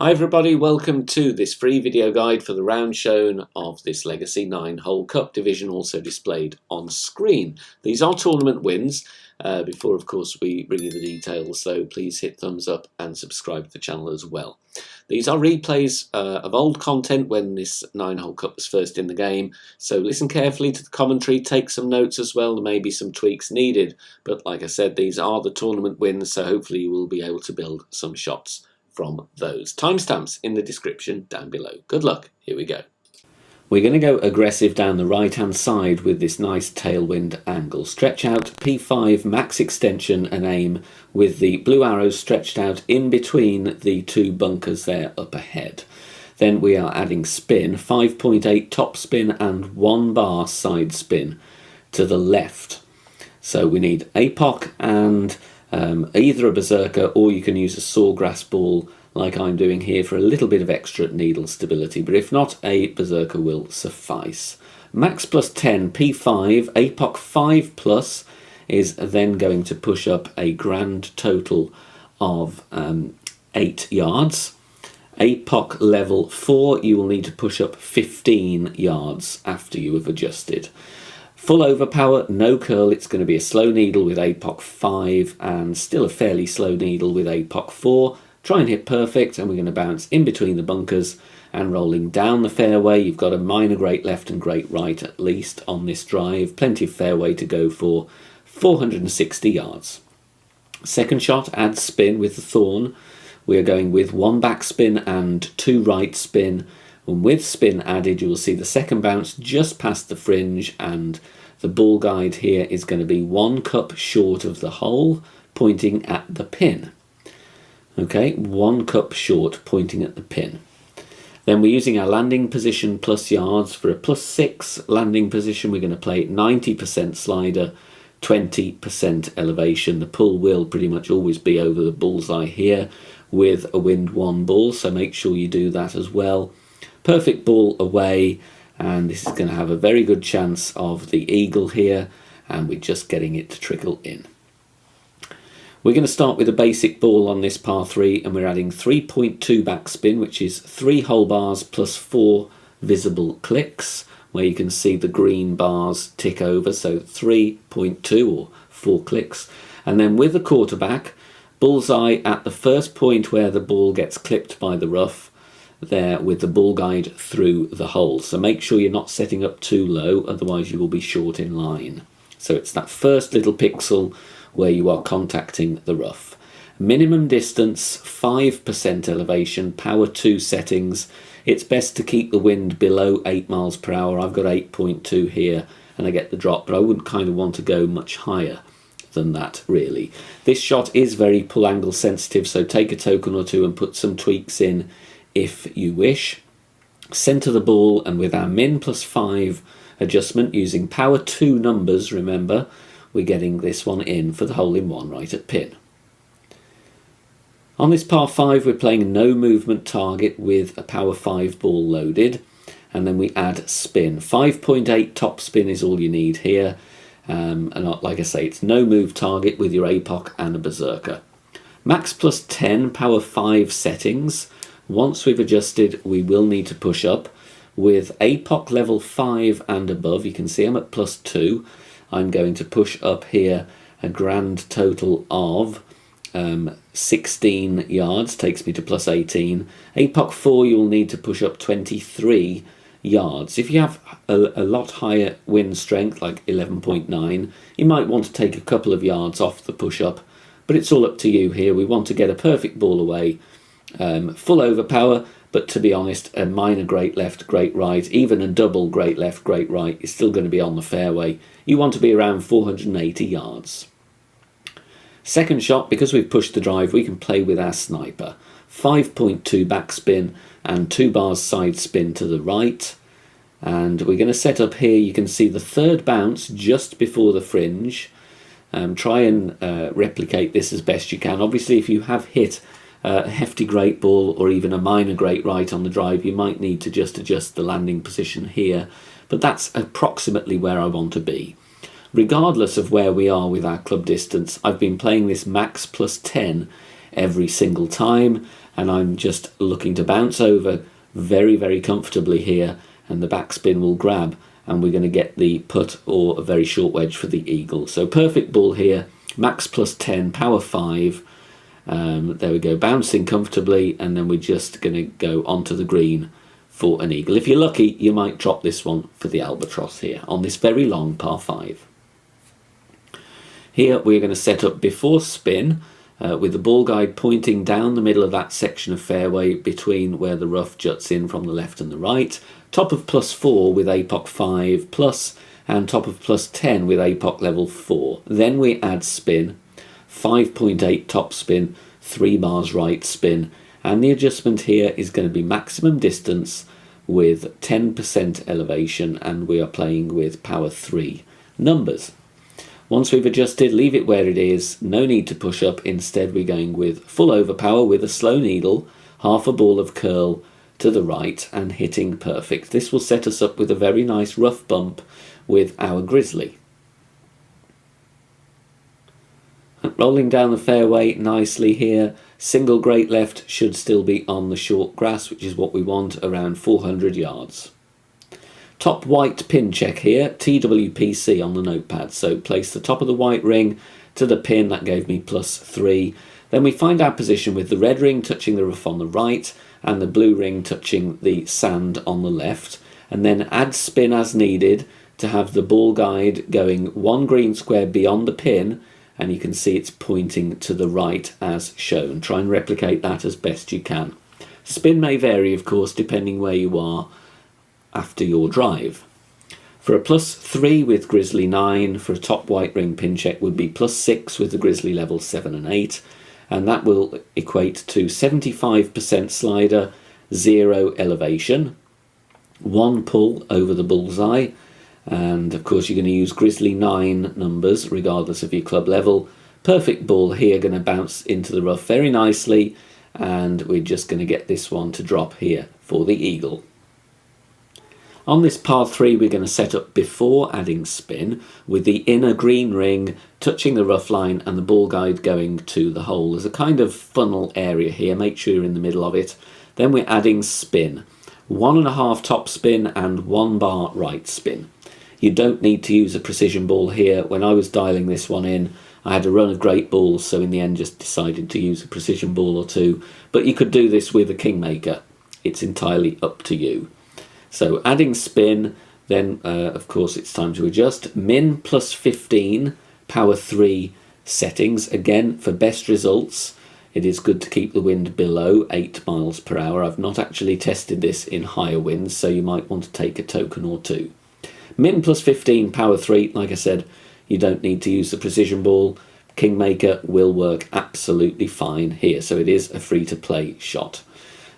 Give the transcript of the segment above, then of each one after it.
Hi everybody, welcome to this free video guide for the round shown of this Legacy 9-hole Cup division, also displayed on screen. These are tournament wins. Before of course we bring you the details, so please hit thumbs up and subscribe to the channel as well. These are replays of old content when this 9-hole Cup was first in the game, so listen carefully to the commentary, take some notes as well, there may be some tweaks needed, but like I said, these are the tournament wins, so hopefully you will be able to build some shots from those. Timestamps in the description down below. Good luck. Here we go. We're going to go aggressive down the right hand side with this nice tailwind angle. Stretch out P5 max extension and aim with the blue arrows stretched out in between the two bunkers there up ahead. Then we are adding spin, 5.8 top spin and 1 bar side spin to the left. So we need APOC and either a berserker, or you can use a sawgrass ball like I'm doing here for a little bit of extra needle stability, but if not, a berserker will suffice. Max plus 10, P5, APOC 5 plus is then going to push up a grand total of 8 yards. APOC level 4, you will need to push up 15 yards after you have adjusted. Full overpower, no curl, it's going to be a slow needle with APOC 5 and still a fairly slow needle with APOC 4. Try and hit perfect, and we're going to bounce in between the bunkers and rolling down the fairway. You've got a minor great left and great right at least on this drive. Plenty of fairway to go for, 460 yards. Second shot, add spin with the thorn. We are going with 1 back spin and 2 right spin. And with spin added, you will see the second bounce just past the fringe, and the ball guide here is going to be 1 cup short of the hole, pointing at the pin. Okay, 1 cup short, pointing at the pin. Then we're using our landing position plus yards. For a plus 6 landing position, we're going to play 90% slider, 20% elevation. The pull will pretty much always be over the bullseye here with a wind 1 ball, so make sure you do that as well. Perfect ball away, and this is going to have a very good chance of the eagle here, and we're just getting it to trickle in. We're going to start with a basic ball on this par 3, and we're adding 3.2 backspin, which is 3 hole bars plus 4 visible clicks, where you can see the green bars tick over, so 3.2 or 4 clicks. And then with the quarterback, bullseye at the first point where the ball gets clipped by the rough, there with the ball guide through the hole. So make sure you're not setting up too low, otherwise you will be short in line. So it's that first little pixel where you are contacting the rough. Minimum distance, 5% elevation, power 2 settings. It's best to keep the wind below 8 miles per hour. I've got 8.2 here and I get the drop, but I wouldn't kind of want to go much higher than that really. This shot is very pull angle sensitive, so take a token or two and put some tweaks in if you wish. Center the ball, and with our min plus 5 adjustment using power 2 numbers, remember, we're getting this one in for the hole in one right at pin. On this par 5 we're playing no movement target with a power 5 ball loaded, and then we add spin. 5.8 top spin is all you need here, and like I say, it's no move target with your APOC and a berserker. Max plus 10 power 5 settings. Once we've adjusted, we will need to push up with APOC level 5 and above. You can see I'm at plus 2. I'm going to push up here a grand total of 16 yards, takes me to plus 18. APOC 4, you'll need to push up 23 yards. If you have a lot higher wind strength, like 11.9, you might want to take a couple of yards off the push up, but it's all up to you here. We want to get a perfect ball away. Full overpower, but to be honest, a minor great left, great right, even a double great left, great right is still going to be on the fairway. You want to be around 480 yards. Second shot, because we've pushed the drive, we can play with our sniper. 5.2 backspin and 2 bars side spin to the right. And we're going to set up here, you can see the third bounce just before the fringe. Try and replicate this as best you can. Obviously, if you have hit a hefty great ball or even a minor great right on the drive, you might need to just adjust the landing position here, but that's approximately where I want to be. Regardless of where we are with our club distance, I've been playing this max plus 10 every single time, and I'm just looking to bounce over very, very comfortably here, and the backspin will grab, and we're going to get the putt or a very short wedge for the eagle. So perfect ball here, max plus 10, power 5. There we go, bouncing comfortably, and then we're just going to go onto the green for an eagle. If you're lucky, you might drop this one for the albatross here on this very long par 5. Here we're going to set up before spin with the ball guide pointing down the middle of that section of fairway between where the rough juts in from the left and the right. Top of plus 4 with APOC 5 plus, and top of plus 10 with APOC level 4. Then we add spin, 5.8 top spin, 3 bars right spin, and the adjustment here is going to be maximum distance with 10% elevation, and we are playing with power 3 numbers. Once we've adjusted, leave it where it is, no need to push up. Instead we're going with full overpower with a slow needle, half a ball of curl to the right, and hitting perfect. This will set us up with a very nice rough bump with our grizzly. Rolling down the fairway nicely here, single great left should still be on the short grass, which is what we want, around 400 yards. Top white pin check here, TWPC on the notepad. So place the top of the white ring to the pin, that gave me plus 3. Then we find our position with the red ring touching the rough on the right and the blue ring touching the sand on the left. And then add spin as needed to have the ball guide going 1 green square beyond the pin, and you can see it's pointing to the right as shown. Try and replicate that as best you can. Spin may vary, of course, depending where you are after your drive. For a plus 3 with Grizzly 9, for a top white ring pin check would be plus 6 with the Grizzly level 7 and 8, and that will equate to 75% slider, 0 elevation, 1 pull over the bullseye, and of course you're going to use Grizzly 9 numbers regardless of your club level. Perfect ball here, going to bounce into the rough very nicely, and we're just going to get this one to drop here for the eagle. On this par 3 we're going to set up before adding spin with the inner green ring touching the rough line and the ball guide going to the hole. There's a kind of funnel area here, make sure you're in the middle of it. Then we're adding spin, 1.5 top spin and 1 bar right spin. You don't need to use a precision ball here. When I was dialing this one in, I had a run of great balls, so in the end just decided to use a precision ball or two, but you could do this with a Kingmaker. It's entirely up to you. So adding spin, then of course it's time to adjust. Min plus 15, power 3 settings. Again, for best results, it is good to keep the wind below 8 miles per hour. I've not actually tested this in higher winds, so you might want to take a token or two. Min plus 15, power 3, like I said, you don't need to use the precision ball. Kingmaker will work absolutely fine here, so it is a free-to-play shot.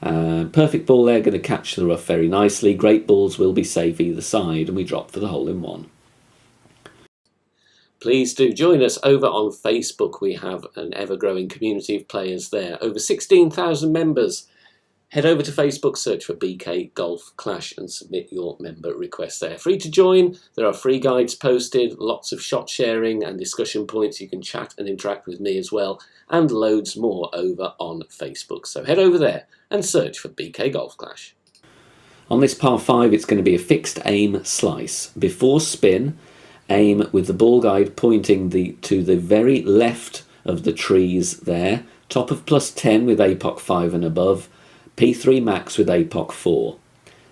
Perfect ball there, going to catch the rough very nicely. Great balls will be safe either side, and we drop for the hole-in-one. Please do join us over on Facebook. We have an ever-growing community of players there, over 16,000 members. Head over to Facebook, search for BK Golf Clash and submit your member request there. Free to join, there are free guides posted, lots of shot sharing and discussion points. You can chat and interact with me as well, and loads more over on Facebook. So head over there and search for BK Golf Clash. On this par 5 it's going to be a fixed aim slice. Before spin, aim with the ball guide pointing to the very left of the trees there. Top of plus 10 with APOC 5 and above. P3 max with APOC 4.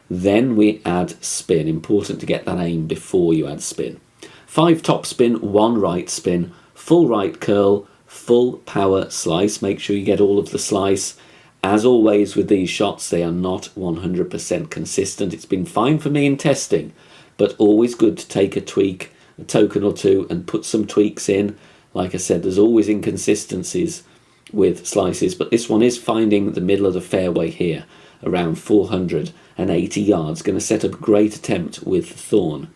Then we add spin. Important to get that aim before you add spin. 5 top spin, 1 right spin, full right curl, full power slice. Make sure you get all of the slice. As always with these shots, they are not 100% consistent. It's been fine for me in testing, but always good to take a tweak, a token or two, and put some tweaks in. Like I said, there's always inconsistencies with slices, but this one is finding the middle of the fairway here, around 480 yards. Going to set up a great attempt with the thorn.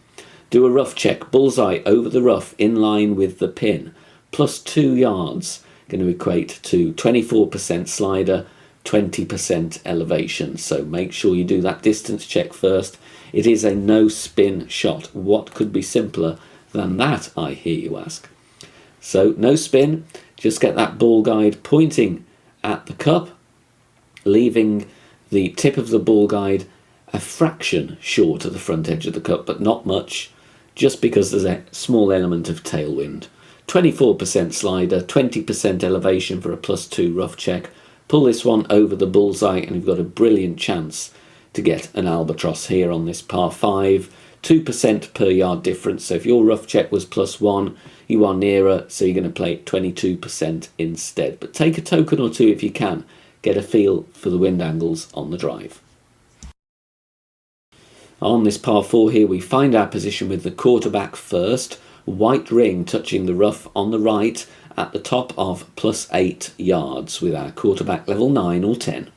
Do a rough check, bullseye over the rough in line with the pin, plus 2 yards, going to equate to 24% slider, 20% elevation. So make sure you do that distance check first. It is a no spin shot. What could be simpler than that, I hear you ask? So no spin, just get that ball guide pointing at the cup, leaving the tip of the ball guide a fraction short of the front edge of the cup, but not much, just because there's a small element of tailwind. 24% slider, 20% elevation for a +2 rough check. Pull this one over the bullseye and you've got a brilliant chance to get an albatross here on this par 5. 2% per yard difference, so if your rough check was +1, you are nearer, so you're going to play 22% instead. But take a token or two if you can, get a feel for the wind angles on the drive. On this par 4 here, we find our position with the quarterback first, white ring touching the rough on the right at the top of +8 yards with our quarterback level 9 or 10.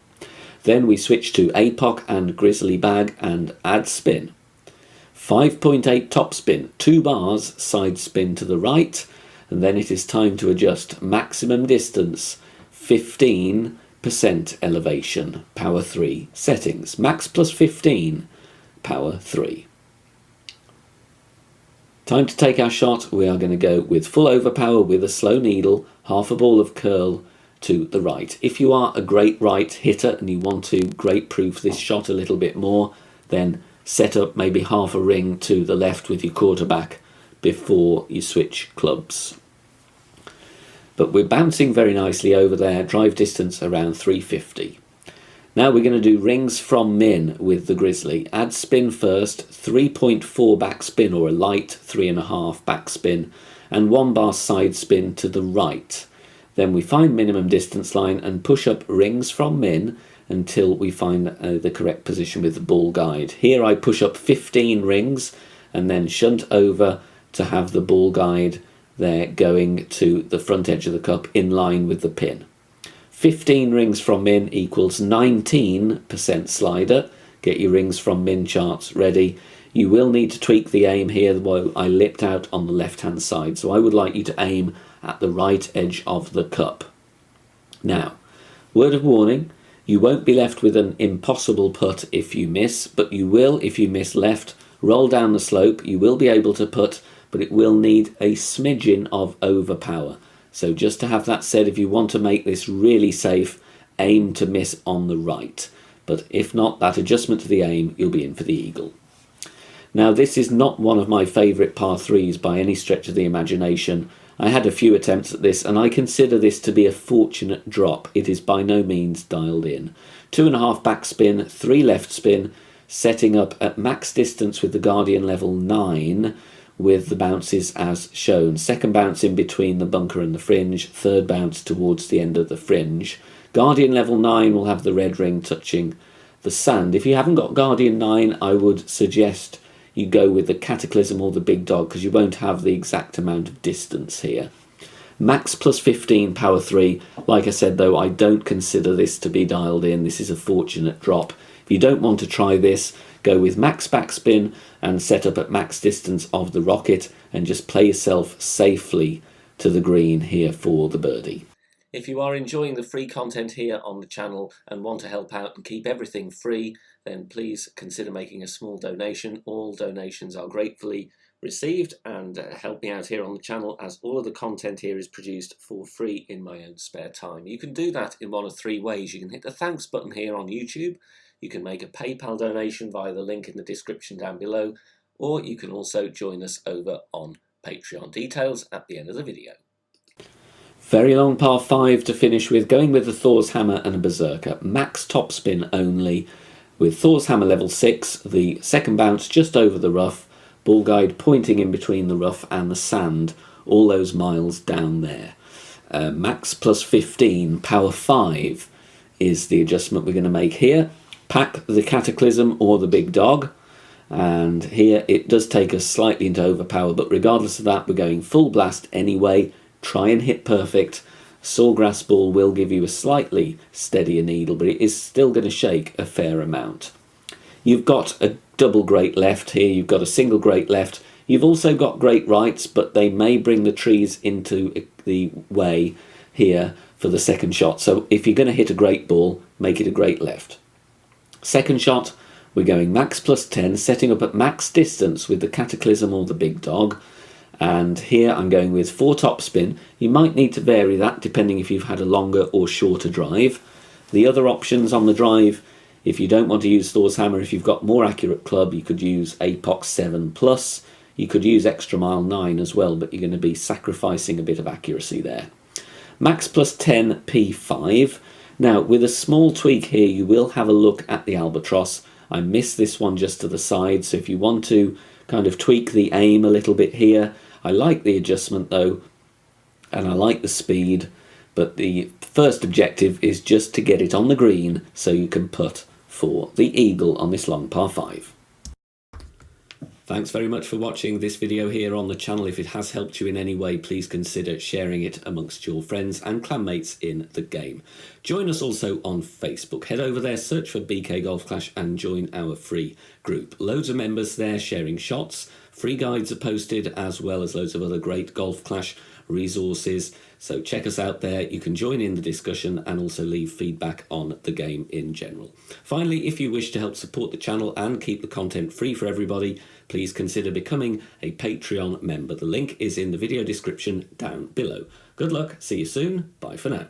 Then we switch to APOC and Grizzly Bag and add spin. 5.8 topspin, 2 bars side spin to the right, and then it is time to adjust maximum distance, 15% elevation, power 3 settings, max +15, power 3. Time to take our shot. We are going to go with full overpower with a slow needle, half a ball of curl to the right. If you are a great right hitter and you want to great proof this shot a little bit more, then set up maybe half a ring to the left with your quarterback before you switch clubs. But we're bouncing very nicely over there, drive distance around 350. Now we're going to do rings from min with the Grizzly. Add spin first, 3.4 backspin or a light 3.5 backspin, and 1 bar side spin to the right. Then we find minimum distance line and push up rings from min until we find the correct position with the ball guide. Here I push up 15 rings and then shunt over to have the ball guide there going to the front edge of the cup in line with the pin. 15 rings from min equals 19% slider. Get your rings from min charts ready. You will need to tweak the aim here, though I lipped out on the left hand side, so I would like you to aim at the right edge of the cup. Now, word of warning, you won't be left with an impossible putt if you miss, but you will if you miss left. Roll down the slope, you will be able to putt, but it will need a smidgen of overpower. So just to have that said, if you want to make this really safe, aim to miss on the right. But if not, that adjustment to the aim, you'll be in for the eagle. Now this is not one of my favourite par 3s by any stretch of the imagination. I had a few attempts at this and I consider this to be a fortunate drop. It is by no means dialed in. 2.5 backspin, 3 left spin, setting up at max distance with the Guardian level 9, with the bounces as shown. Second bounce in between the bunker and the fringe, third bounce towards the end of the fringe. Guardian level 9 will have the red ring touching the sand. If you haven't got Guardian 9, I would suggest you go with the Cataclysm or the Big Dog, because you won't have the exact amount of distance here. Max +15, power 3. Like I said though, I don't consider this to be dialed in. This is a fortunate drop. If you don't want to try this, go with max backspin and set up at max distance of the rocket and just play yourself safely to the green here for the birdie. If you are enjoying the free content here on the channel and want to help out and keep everything free, then please consider making a small donation. All donations are gratefully received and help me out here on the channel, as all of the content here is produced for free in my own spare time. You can do that in one of 3 ways. You can hit the thanks button here on YouTube. You can make a PayPal donation via the link in the description down below, or you can also join us over on Patreon. Details at the end of the video. Very long par 5 to finish with, going with the Thor's Hammer and a Berserker. Max topspin only with Thor's Hammer level 6, the second bounce just over the rough, ball guide pointing in between the rough and the sand, all those miles down there. Max +15, power 5 is the adjustment we're going to make here. Pack the Cataclysm or the Big Dog, and here it does take us slightly into overpower, but regardless of that, we're going full blast anyway. Try and hit perfect. Sawgrass ball will give you a slightly steadier needle, but it is still going to shake a fair amount. You've got a double great left here, you've got a single great left, you've also got great rights, but they may bring the trees into the way here for the second shot. So if you're going to hit a great ball, make it a great left. Second shot, we're going max +10, setting up at max distance with the Cataclysm or the Big Dog. And here I'm going with 4 topspin. You might need to vary that depending if you've had a longer or shorter drive. The other options on the drive, if you don't want to use Thor's hammer, if you've got more accurate club, you could use Apox 7 Plus. You could use Extra Mile 9 as well, but you're going to be sacrificing a bit of accuracy there. Max Plus 10 P5. Now, with a small tweak here, you will have a look at the Albatross. I missed this one just to the side, so if you want to kind of tweak the aim a little bit here, I like the adjustment though, and I like the speed, but the first objective is just to get it on the green so you can putt for the eagle on this long par 5. Thanks very much for watching this video here on the channel. If it has helped you in any way, please consider sharing it amongst your friends and clanmates in the game. Join us also on Facebook. Head over there, search for BK Golf Clash and join our free group. Loads of members there sharing shots. Free guides are posted, as well as loads of other great Golf Clash resources. So check us out there. You can join in the discussion and also leave feedback on the game in general. Finally, if you wish to help support the channel and keep the content free for everybody, please consider becoming a Patreon member. The link is in the video description down below. Good luck, see you soon, bye for now.